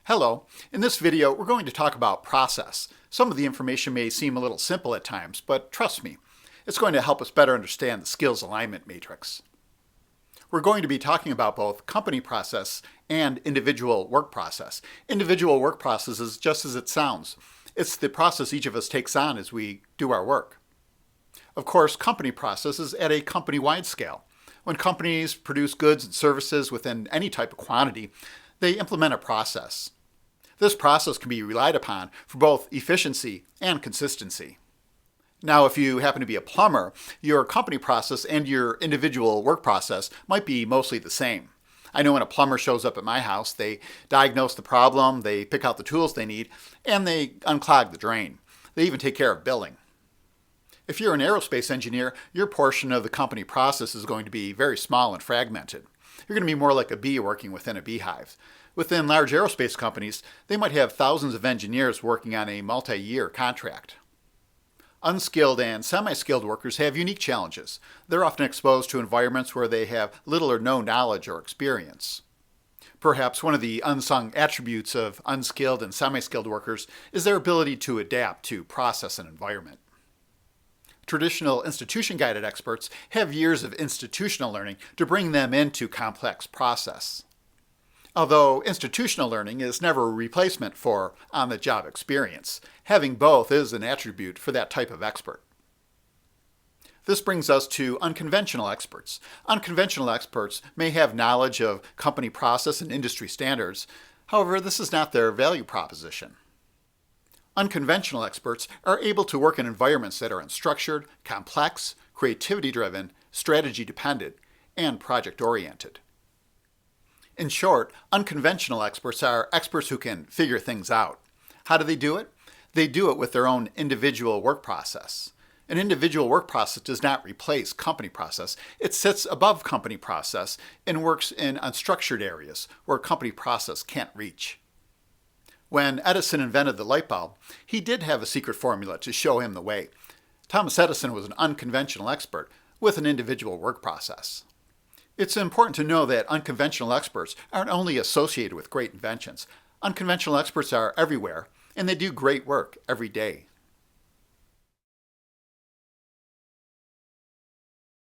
Hello. In this video, we're going to talk about process. Some of the information may seem a little simple at times, but trust me, it's going to help us better understand the skills alignment matrix. We're going to be talking about both company process and individual work process. Individual work process is just as it sounds. It's the process each of us takes on as we do our work. Of course, company process is at a company-wide scale. When companies produce goods and services within any type of quantity, they implement a process. This process can be relied upon for both efficiency and consistency. Now, if you happen to be a plumber, your company process and your individual work process might be mostly the same. I know when a plumber shows up at my house, they diagnose the problem, they pick out the tools they need, and they unclog the drain. They even take care of billing. If you're an aerospace engineer, your portion of the company process is going to be very small and fragmented. You're going to be more like a bee working within a beehive. Within large aerospace companies, they might have thousands of engineers working on a multi-year contract. Unskilled and semi-skilled workers have unique challenges. They're often exposed to environments where they have little or no knowledge or experience. Perhaps one of the unsung attributes of unskilled and semi-skilled workers is their ability to adapt to process and environment. Traditional institution-guided experts have years of institutional learning to bring them into complex process. Although institutional learning is never a replacement for on-the-job experience, having both is an attribute for that type of expert. This brings us to unconventional experts. Unconventional experts may have knowledge of company process and industry standards. However, this is not their value proposition. Unconventional experts are able to work in environments that are unstructured, complex, creativity-driven, strategy-dependent, and project-oriented. In short, unconventional experts are experts who can figure things out. How do they do it? They do it with their own individual work process. An individual work process does not replace company process. It sits above company process and works in unstructured areas where company process can't reach. When Edison invented the light bulb, he did have a secret formula to show him the way. Thomas Edison was an unconventional expert with an individual work process. It's important to know that unconventional experts aren't only associated with great inventions. Unconventional experts are everywhere, and they do great work every day.